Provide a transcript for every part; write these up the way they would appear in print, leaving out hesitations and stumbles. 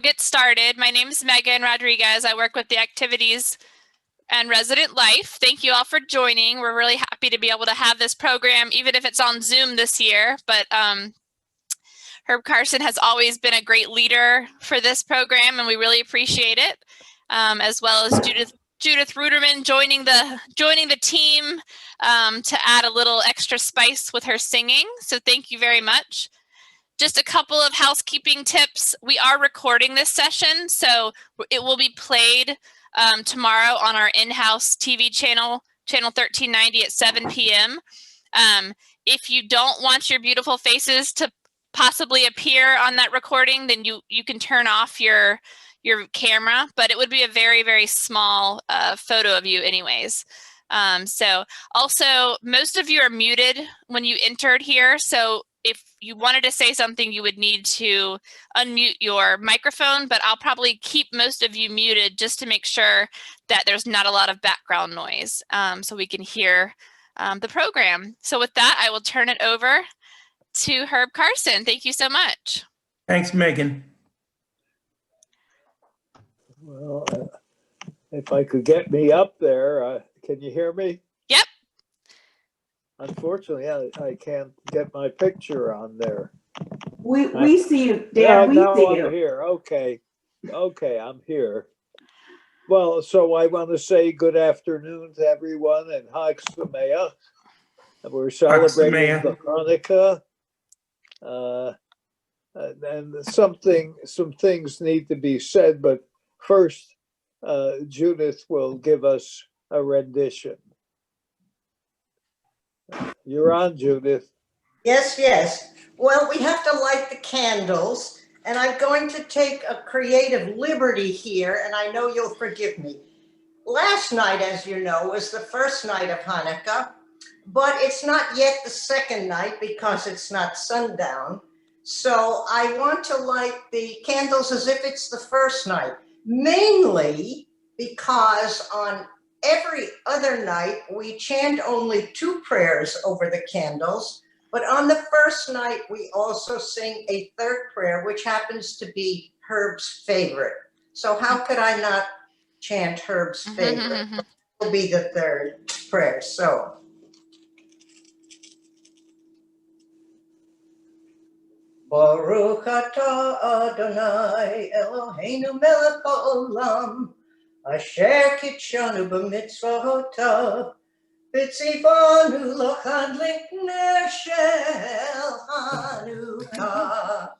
Get started. My name is Megan Rodriguez. I work with the Activities and Resident Life. Thank you all for joining. We're really happy to be able to have this program, even if it's on Zoom this year. But Herb Carson has always been a great leader for this program, and we really appreciate it, as well as Judith Ruderman joining the team to add a little extra spice with her singing. So thank you very much. Just a couple of housekeeping tips. We are recording this session, so it will be played tomorrow on our in-house TV channel 1390 at 7 p.m. If you don't want your beautiful faces to possibly appear on that recording, then you can turn off your camera, but it would be a very, very small photo of you anyways. So also, most of you are muted when you entered here, so if you wanted to say something, you would need to unmute your microphone, but I'll probably keep most of you muted just to make sure that there's not a lot of background noise, so we can hear the program. So with that, I will turn it over to Herb Carson. Thank you so much. Thanks, Megan. Well, if I could get me up there, can you hear me? Yep. Unfortunately, I can't get my picture on there. We see you, Dan. Yeah, we now see I'm you. here. Okay, I'm here. Well, so I want to say good afternoon to everyone and Chag Sameach. We're celebrating the Hanukkah. And some things need to be said, but first, Judith will give us a rendition. You're on, Judith. Yes. Well, we have to light the candles, and I'm going to take a creative liberty here, and I know you'll forgive me. Last night, as you know, was the first night of Hanukkah, but it's not yet the second night because it's not sundown. So I want to light the candles as if it's the first night, mainly because on every other night, we chant only 2 prayers over the candles, but on the first night, we also sing a 3rd prayer, which happens to be Herb's favorite. So how could I not chant Herb's favorite? It will be the 3rd prayer. So. Baruch atah Adonai Eloheinu melech haolam Asher kitshanu b'mitzvotav v'tzivanu l'chadlik ner shel Hanukkah.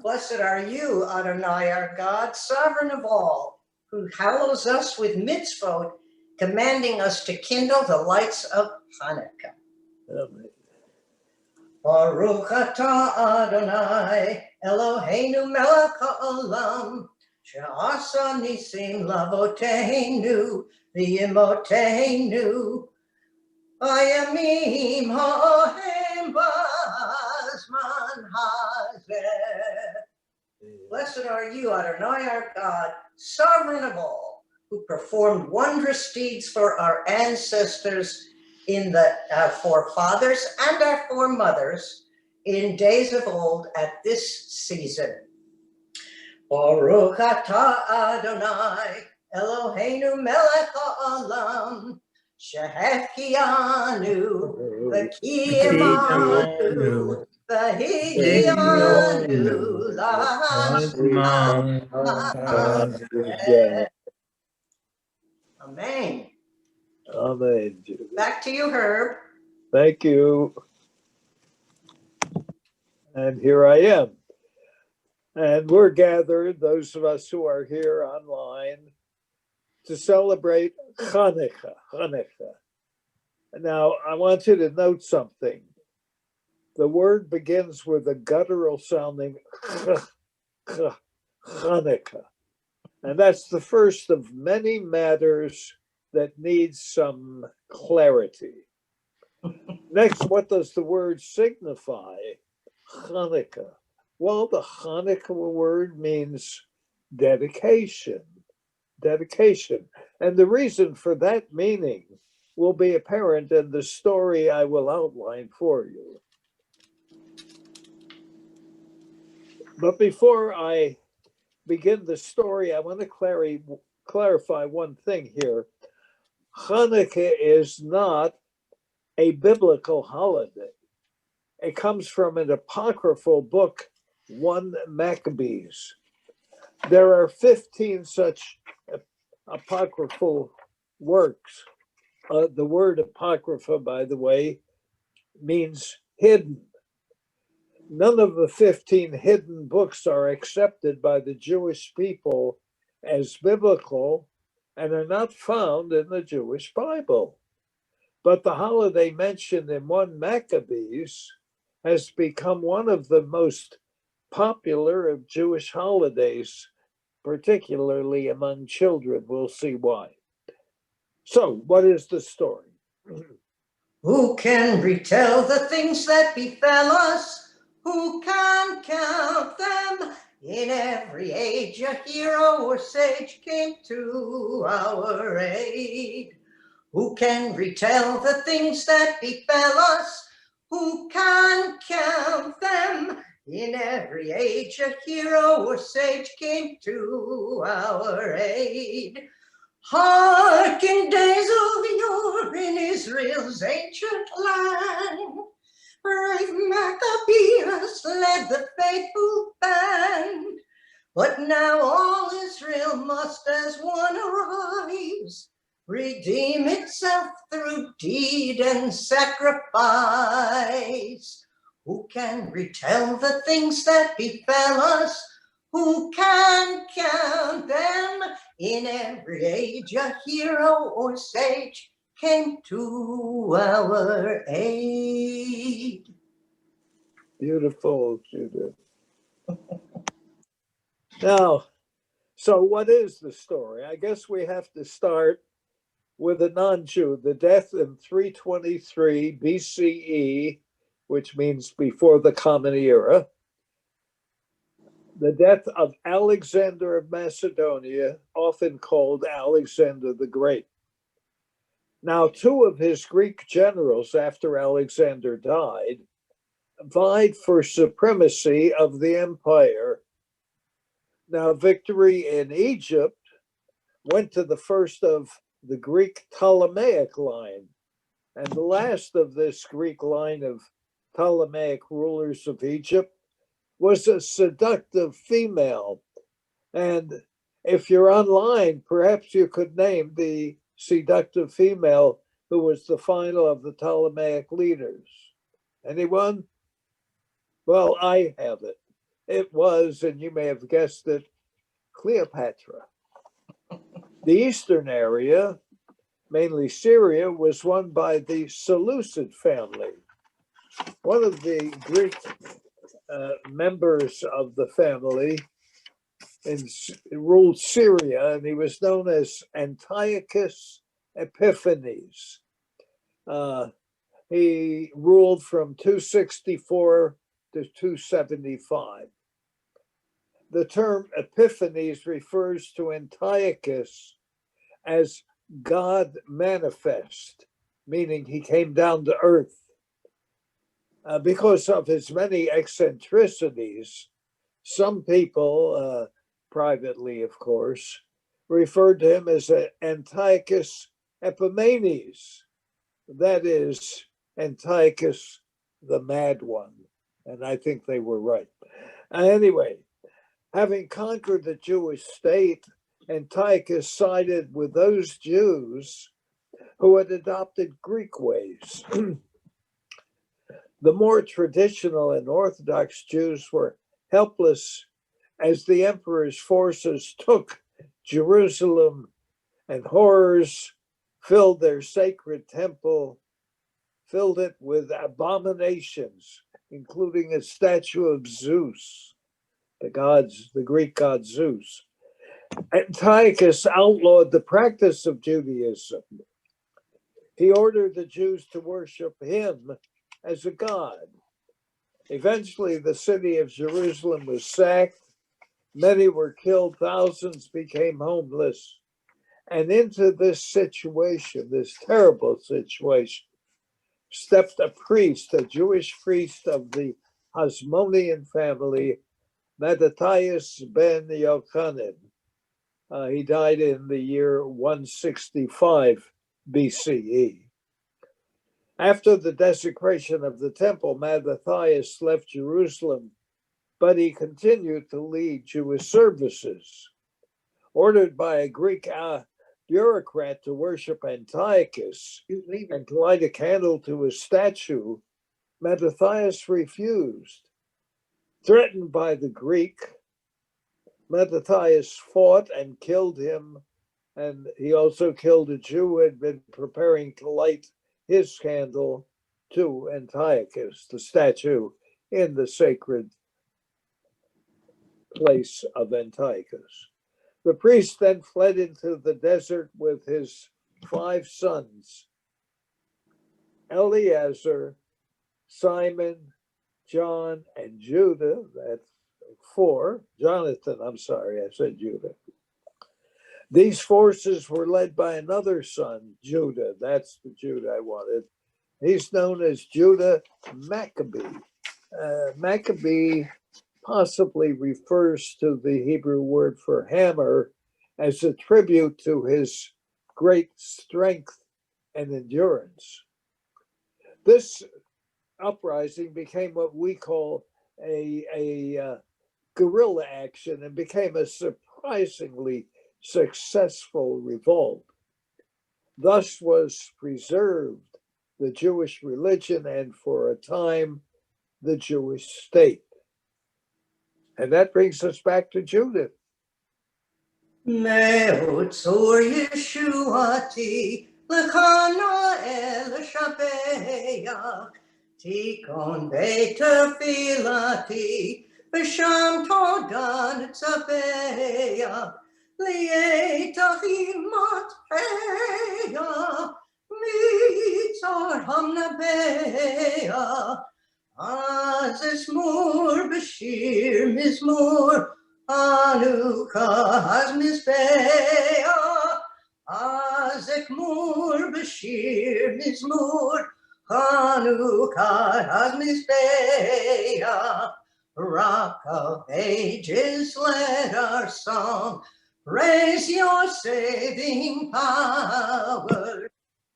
Blessed are you, Adonai, our God, sovereign of all, who hallows us with mitzvot, commanding us to kindle the lights of Hanukkah. Amen. Baruch atah Adonai Eloheinu melech haolam she'asa nisim lavoteinu v'yimoteinu hayamim ha'ohem b'zman hazeh. Blessed are you, Adonai, our God, sovereign of all, who performed wondrous deeds for our ancestors in our forefathers and our foremothers in days of old at this season. Baruch atah Adonai Eloheinu melech haolam shehechianu v'kiyamanu v'higianu l'zman hazeh. Amen. Amen. Back to you, Herb. Thank you. And here I am. And we're gathered, those of us who are here online, to celebrate Hanukkah. Now, I want you to note something. The word begins with a guttural sounding Hanukkah. And that's the first of many matters that needs some clarity. Next, what does the word signify? Hanukkah. Well, the Hanukkah word means dedication. And the reason for that meaning will be apparent in the story I will outline for you. But before I begin the story, I want to clarify one thing here. Hanukkah is not a biblical holiday. It comes from an apocryphal book, 1 Maccabees. There are 15 such apocryphal works. The word apocrypha, by the way, means hidden. None of the 15 hidden books are accepted by the Jewish people as biblical and are not found in the Jewish Bible. But the holiday mentioned in 1 Maccabees has become one of the most popular of Jewish holidays, particularly among children. We'll see why. So, what is the story? Who can retell the things that befell us? Who can count them? In every age a hero or sage came to our aid. Who can retell the things that befell us? Who can count them? In every age a hero or sage came to our aid. Hark in days of yore in Israel's ancient land, brave Maccabeus led the faithful band. But now all Israel must as one arise, redeem itself through deed and sacrifice. Who can retell the things that befell us? Who can count them? In every age a hero or sage came to our aid. Beautiful, Judith. Now, so what is the story? I guess we have to start with a non-Jew, the death in 323 BCE, which means before the Common Era, the death of Alexander of Macedonia, often called Alexander the Great. Now, 2 of his Greek generals, after Alexander died, vied for supremacy of the empire. Now, victory in Egypt went to the first of the Greek Ptolemaic line. And the last of this Greek line of Ptolemaic rulers of Egypt was a seductive female. And if you're online, perhaps you could name the seductive female who was the final of the Ptolemaic leaders. Anyone? Well, I have it. It was, and you may have guessed it, Cleopatra. The eastern area, mainly Syria, was won by the Seleucid family. One of the Greek members of the family ruled Syria, and he was known as Antiochus Epiphanes. He ruled from 264 to 275. The term Epiphanes refers to Antiochus as God manifest, meaning he came down to earth. Because of his many eccentricities, some people, privately of course, referred to him as Antiochus Epimanes, that is, Antiochus the mad one. And I think they were right. Anyway, having conquered the Jewish state, Antiochus sided with those Jews who had adopted Greek ways. The more traditional and Orthodox Jews were helpless as the emperor's forces took Jerusalem and horrors filled their sacred temple, filled it with abominations, including a statue of Zeus, the Greek god Zeus. Antiochus outlawed the practice of Judaism. He ordered the Jews to worship him as a god. Eventually, the city of Jerusalem was sacked. Many were killed. Thousands became homeless. And into this situation, this terrible situation, stepped a priest, a Jewish priest of the Hasmonean family Mattathias ben Yochanan. He died in the year 165 BCE. After the desecration of the temple, Mattathias left Jerusalem, but he continued to lead Jewish services. Ordered by a Greek bureaucrat to worship Antiochus and to light a candle to his statue, Mattathias refused. Threatened by the Greek, Mattathias fought and killed him, and he also killed a Jew who had been preparing to light his candle to Antiochus, the statue in the sacred place of Antiochus. The priest then fled into the desert with his 5 sons, Eleazar, Simon, John, and Judah. That's 4. Jonathan, I'm sorry, I said Judah. These forces were led by another son, Judah. That's the Judah I wanted. He's known as Judah Maccabee. Maccabee possibly refers to the Hebrew word for hammer as a tribute to his great strength and endurance. This uprising became what we call a guerrilla action and became a surprisingly successful revolt. Thus was preserved the Jewish religion and, for a time, the Jewish state. And that brings us back to Judith. Me'otzor Yeshuati l'chana el shabeach tikon beit tefilati v'sham todan tzabeach li'etach imat heya mitzar hamnabeach az esmur b'shir mizmur Hanukkah has mizbeach, Azek mur b'shir mizmur. Hanukkah has mizbeach. Rock of ages, let our song praise your saving power.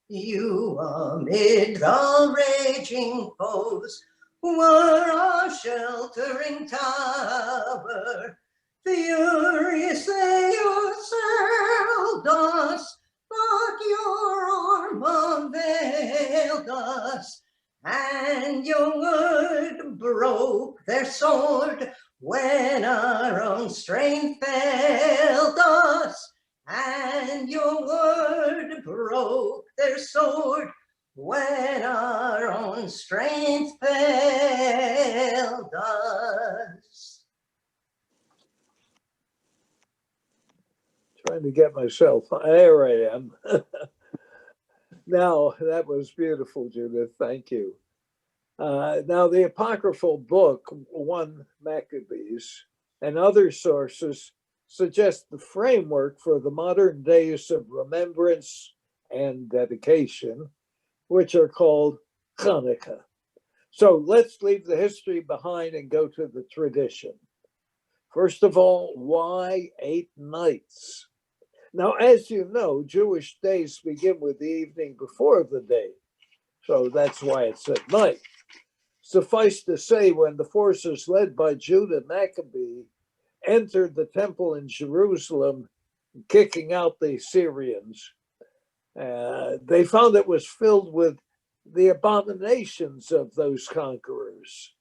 You amid the raging foes were our sheltering tower. Furious they assailed us, but your arm unveiled us, and your word broke their sword when our own strength failed us, and your word broke their sword when our own strength failed us. Trying to get myself, there I am. Now, that was beautiful, Judith, thank you. Now, the apocryphal book, 1 Maccabees, and other sources suggest the framework for the modern days of remembrance and dedication, which are called Hanukkah. So let's leave the history behind and go to the tradition. First of all, why 8 nights? Now, as you know, Jewish days begin with the evening before the day. So that's why it's at night. Suffice to say, when the forces led by Judah Maccabee entered the temple in Jerusalem, kicking out the Syrians, they found it was filled with the abominations of those conquerors.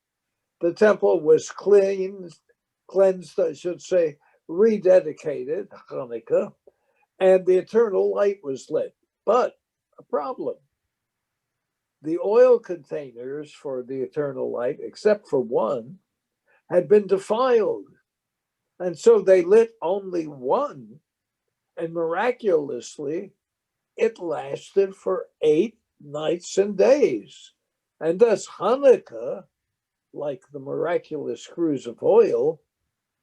The temple was cleansed, I should say, rededicated, Hanukkah, and the eternal light was lit. But a problem. The oil containers for the eternal light, except for one, had been defiled. And so they lit only one, and miraculously, it lasted for 8 nights and days. And thus Hanukkah, like the miraculous cruse of oil,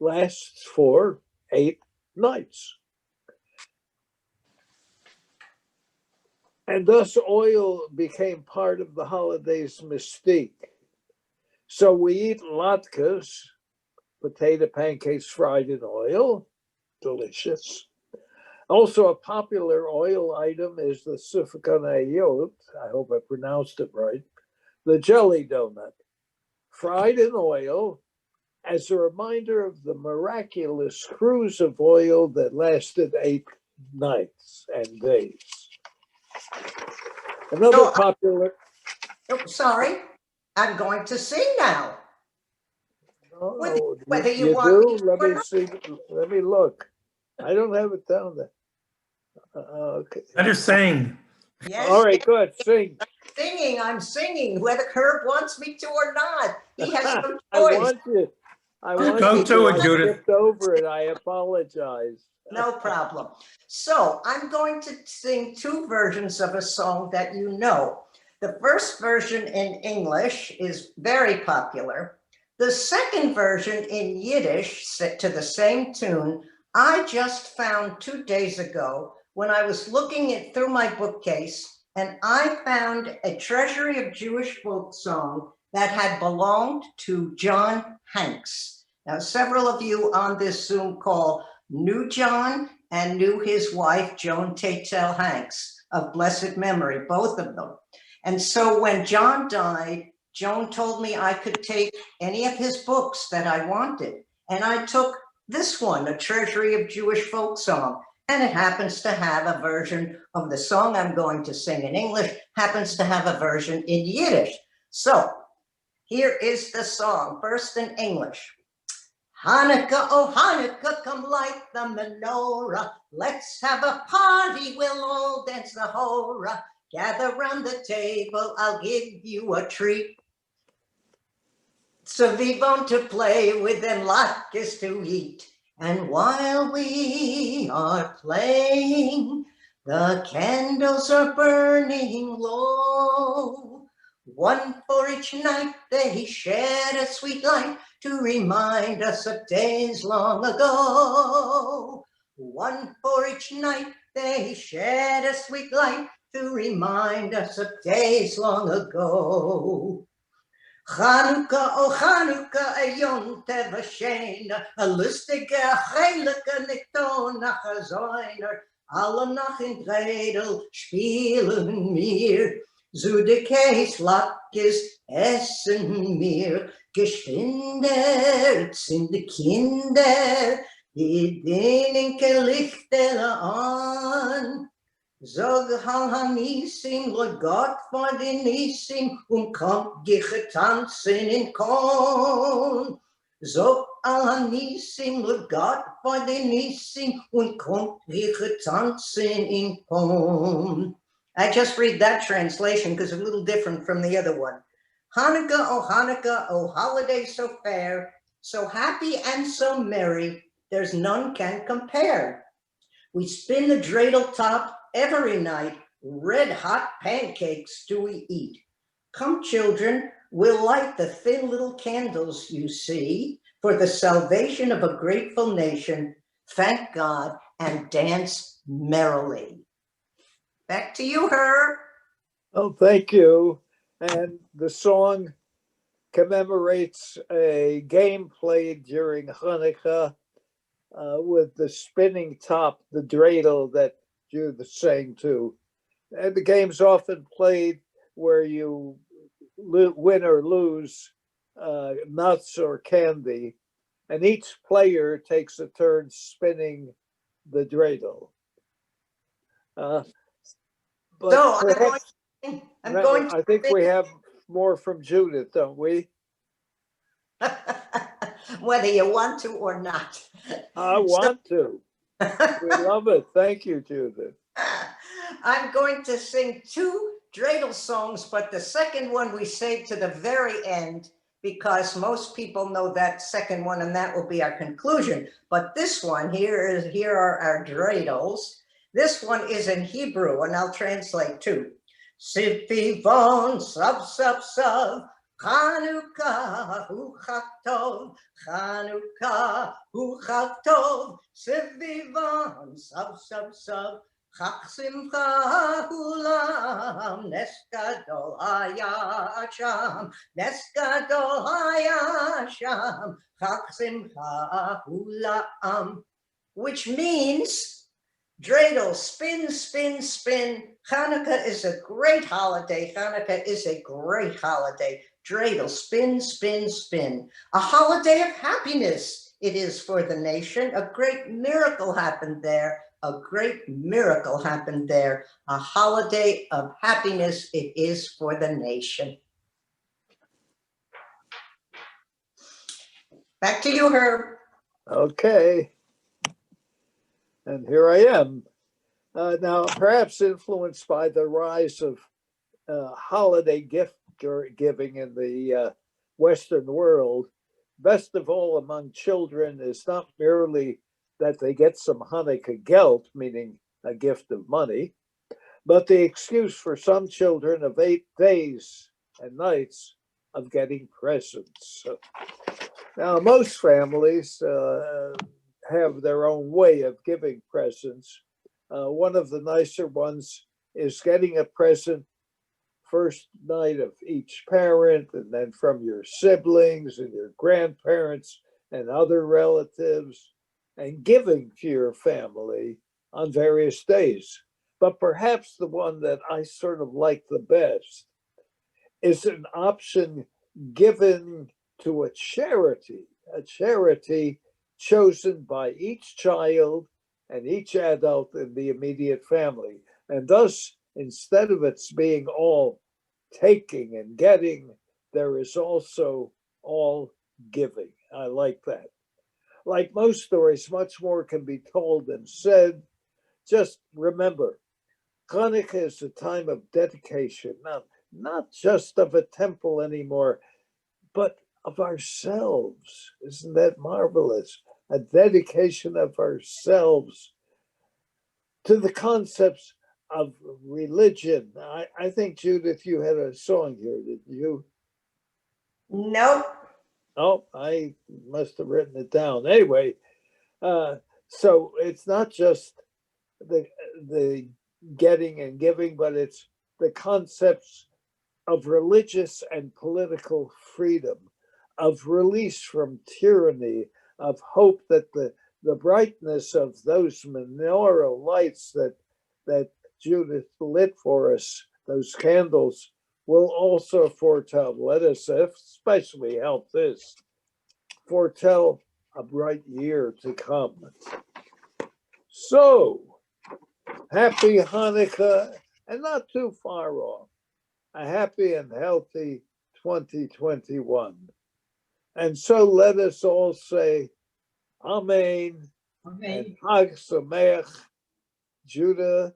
lasts for 8 nights. And thus oil became part of the holiday's mystique. So we eat latkes, potato pancakes fried in oil, delicious. Also, a popular oil item is the sufganiyot, I hope I pronounced it right, the jelly donut, fried in oil as a reminder of the miraculous cruise of oil that lasted 8 nights and days. Another So, popular. oh, sorry, I'm going to sing now. Oh, Whether you you want me do? to Let or me not. see. Let me look. I don't have it down there. Okay. Let her sing. Yes, All right, good. Sing. I'm singing, whether Herb wants me to or not. He has no I choice. want you. I want Go you to it, I Judith. skipped over it. I apologize. No problem. So I'm going to sing two versions of a song that you know. The first version in English is very popular. The second version in Yiddish, set to the same tune, I just found 2 days ago when I was looking it through my bookcase, and I found a treasury of Jewish folk song that had belonged to John Hanks. Now, several of you on this Zoom call knew John and knew his wife, Joan Tatel Hanks, of blessed memory, both of them. And so when John died, Joan told me I could take any of his books that I wanted. And I took this one, A Treasury of Jewish Folk Song. And it happens to have a version of the song I'm going to sing in English, happens to have a version in Yiddish. So here is the song, first in English. Hanukkah, oh Hanukkah, come light the menorah. Let's have a party, we'll all dance the hora. Gather round the table, I'll give you a treat. Savivon to play with and latkes to eat. And while we are playing, the candles are burning low. One for each night they shed a sweet light to remind us of days long ago. One for each night they shed a sweet light to remind us of days long ago. Hanukkah, oh Hanukkah, a yom teva sheina, a lustige, heilige Nikton nach a Zäuner, alle nach in Dreidel spielen mir, zu de Käslackes essen mir, geschwinder sind die Kinder, die denke Lichter an. Sag Hanisim, Lord Gott vor den Nisim, kommt getanzen in Korn. Sag Hanisim, Lord Gott vor den Nisim, kommt getanzen in Korn. I just read that translation because it's a little different from the other one. Hanukkah, oh holiday so fair, so happy and so merry, there's none can compare. We spin the dreidel top every night, red hot pancakes do we eat. Come children, we'll light the thin little candles you see for the salvation of a grateful nation. Thank God and dance merrily. Back to you, Herb. Oh, thank you. And the song commemorates a game played during Hanukkah with the spinning top, the dreidel that Judith sang to. And the game's often played where you win or lose nuts or candy, and each player takes a turn spinning the dreidel. But So perhaps, I'm going to I think we have more from Judith, don't we? whether you want to or not. I want to. We love it. Thank you, Judith. I'm going to sing two dreidel songs, but the second one we save to the very end because most people know that second one and that will be our conclusion. But this one here are our dreidels. This one is in Hebrew and I'll translate too. Sivivon sav sav sav Hanukkah hu chaktov, Hanukkah hu chaktov, Sivivon sav sav sav Chag simcha hulam, nes gadol haya sham, nes gadol haya sham, Chag simcha hulam, which means dreidel, spin, spin, spin. Hanukkah is a great holiday. Hanukkah is a great holiday. Dreidel, spin, spin, spin. A holiday of happiness it is for the nation. A great miracle happened there. A great miracle happened there. A holiday of happiness it is for the nation. Back to you, Herb. Okay. And here I am. Now, perhaps influenced by the rise of holiday gift giving in the Western world, best of all among children is not merely that they get some Hanukkah geld, meaning a gift of money, but the excuse for some children of 8 days and nights of getting presents. Now, most families have their own way of giving presents. One of the nicer ones is getting a present first night of each parent, and then from your siblings and your grandparents and other relatives, and giving to your family on various days. But perhaps the one that I sort of like the best is an option given to a charity chosen by each child and each adult in the immediate family. And thus, instead of it being all taking and getting, there is also all giving. I like that. Like most stories, much more can be told than said. Just remember, Hanukkah is a time of dedication, not just of a temple anymore, but of ourselves. Isn't that marvelous? A dedication of ourselves to the concepts of religion. I think, Judith, you had a song here, didn't you? Nope. Oh, I must have written it down. Anyway, so it's not just the getting and giving, but it's the concepts of religious and political freedom, of release from tyranny, of hope that the brightness of those menorah lights that Judith lit for us, those candles, will also foretell, let us especially help this, foretell a bright year to come. So, happy Hanukkah, and not too far off, a happy and healthy 2021. And so let us all say, Amen. And Hag Sameach, Judah.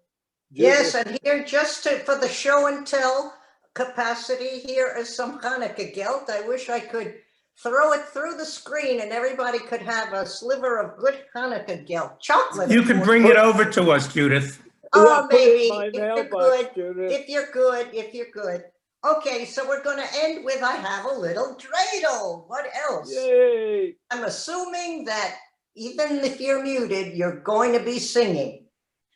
Yes, and here just for the show and tell capacity, here is some Hanukkah gelt. I wish I could throw it through the screen and everybody could have a sliver of good Hanukkah gelt. Chocolate. You could bring it over to us, Judith. Oh, maybe, if you're good, Judith. if you're good. Okay, so we're going to end with I have a little dreidel. What else? Yay! I'm assuming that even if you're muted, you're going to be singing.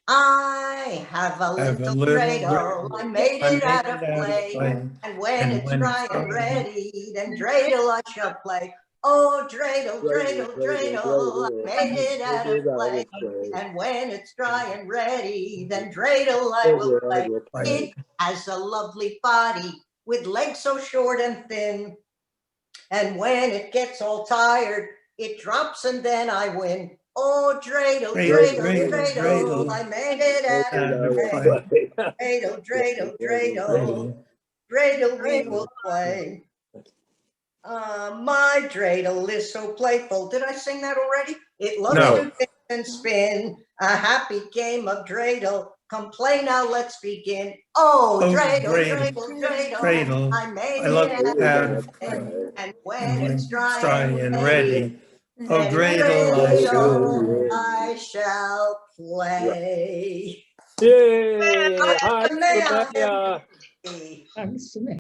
I have a little dreidel, I made it out of clay, and when it's dry and ready, then dreidel I shall play. Oh, dreidel, dreidel, dreidel, I made it out of clay, and when it's dry and ready, then dreidel I will play. It has a lovely body with legs so short and thin, and when it gets all tired, it drops and then I win. Oh, dreidel, dreidel, dreidel, I made it out of clay. Dreidel, dreidel, dreidel, dreidel we will play. My dreidel is so playful. Did I sing that already? It loves to dance and spin. A happy game of dreidel. Come play now, let's begin. Oh, dreidel, dreidel, dreidel, I made it out of clay. And when it's dry and ready, oh, dreidel, I shall play. Yay! Hag Sameach. Thanks to me.